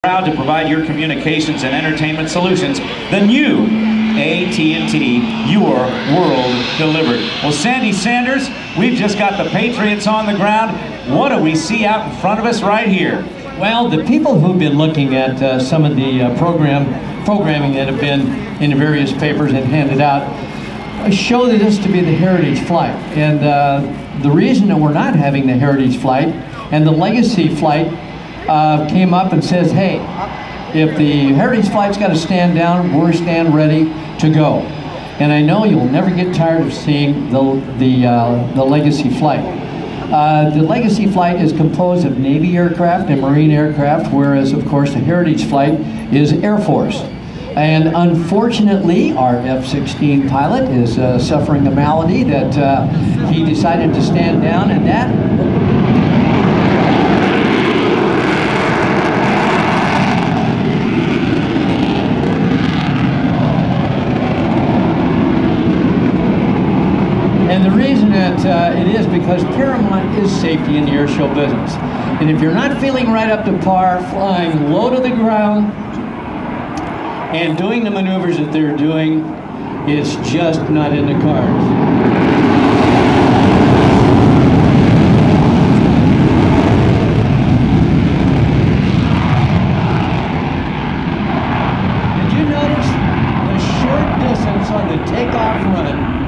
Proud to provide your communications and entertainment solutions, the new AT&T, your world delivered. Well, Sandy Sanders, we've just got the Patriots on the ground. What do we see out in front of us right here? Well, the people who've been looking at some of the programming that have been in the various papers and handed out show this to be the Heritage Flight. And the reason that we're not having the Heritage Flight and the Legacy Flight came up and says, hey, if the Heritage Flight's got to stand down, we're stand ready to go. And I know you'll never get tired of seeing the Legacy Flight. The Legacy Flight is composed of Navy aircraft and Marine aircraft, whereas, of course, the Heritage Flight is Air Force. And unfortunately, our F-16 pilot is suffering a malady that he decided to stand down, and that... And the reason that it is because paramount is safety in the air show business. And if you're not feeling right up to par, flying low to the ground and doing the maneuvers that they're doing, it's just not in the cards. Did you notice the short distance on the takeoff run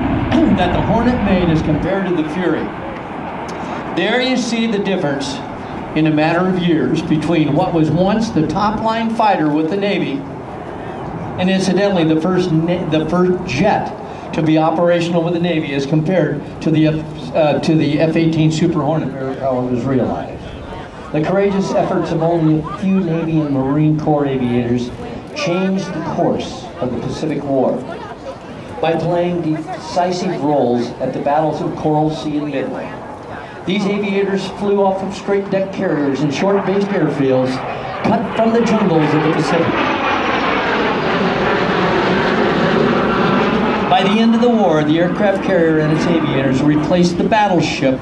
that the Hornet made as compared to the Fury? There you see the difference in a matter of years between what was once the top line fighter with the Navy, and incidentally the first jet to be operational with the Navy as compared to the F-18 Super Hornet, or how it was realized. The courageous efforts of only a few Navy and Marine Corps aviators changed the course of the Pacific War by playing decisive roles at the battles of Coral Sea and Midway. These aviators flew off of straight deck carriers and short-based airfields cut from the jungles of the Pacific. By the end of the war, the aircraft carrier and its aviators replaced the battleship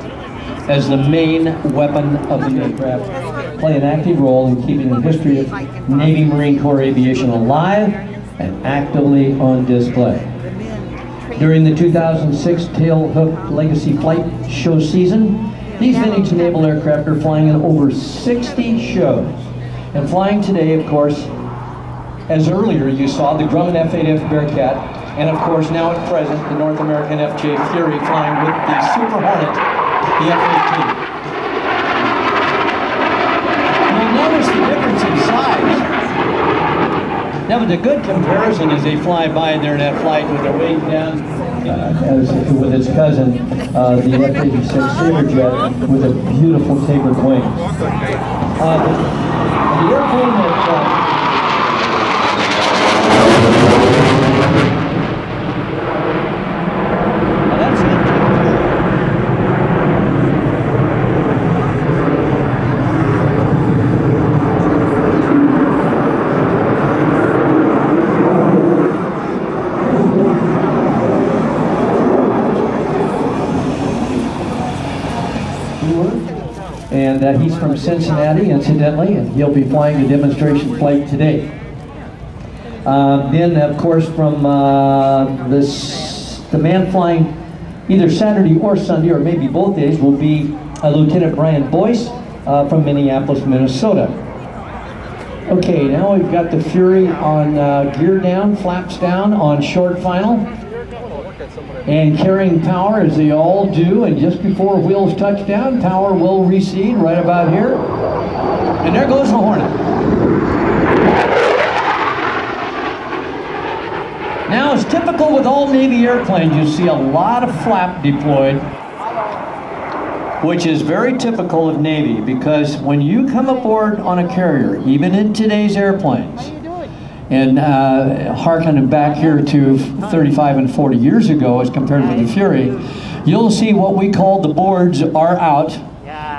as the main weapon of the aircraft, play an active role in keeping the history of Navy Marine Corps aviation alive and actively on display. During the 2006 Tailhook Legacy Flight show season, these vintage naval aircraft are flying in over 60 shows. And flying today, of course, as earlier you saw, the Grumman F-8F Bearcat, and of course now at present, the North American FJ Fury flying with the Super Hornet, the F-18. You'll notice the difference in size. Now, but the good comparison is they fly by there in that flight with their wing down, with its cousin, the F-86 Sabre jet with a beautiful tapered wing. The airplane that and he's from Cincinnati, incidentally, and he'll be flying a demonstration flight today. Then, of course, from the man flying either Saturday or Sunday, or maybe both days, will be Lieutenant Brian Boyce from Minneapolis, Minnesota. Okay, now we've got the Fury on gear down, flaps down, on short final, and carrying power as they all do, and just before wheels touch down, power will recede right about here. And there goes the Hornet. Now, as typical with all Navy airplanes, you see a lot of flap deployed, which is very typical of Navy, because when you come aboard on a carrier, even in today's airplanes, and harkening back here to 35 and 40 years ago as compared with the Fury, you'll see what we call the boards are out,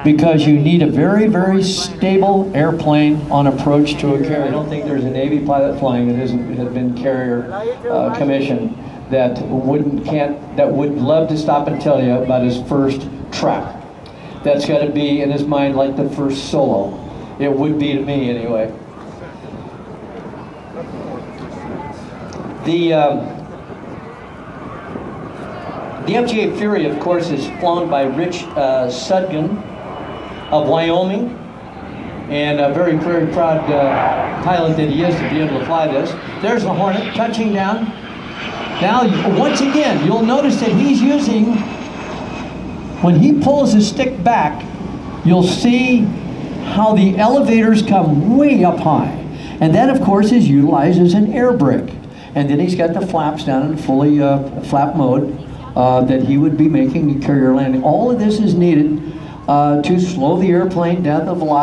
because you need a very, very stable airplane on approach to a carrier. I don't think there's a Navy pilot flying that has been carrier commissioned that would love to stop and tell you about his first trap. That's got to be in his mind like the first solo. It would be to me anyway. The FGA Fury, of course, is flown by Rich Sudgen of Wyoming, and a very, very proud pilot that he is to be able to fly this. There's the Hornet touching down. Now, once again, you'll notice that he's using, when he pulls his stick back, you'll see how the elevators come way up high. And that, of course, is utilized as an air brake. And then he's got the flaps down in fully flap mode that he would be making a carrier landing. All of this is needed to slow the airplane down the velocity.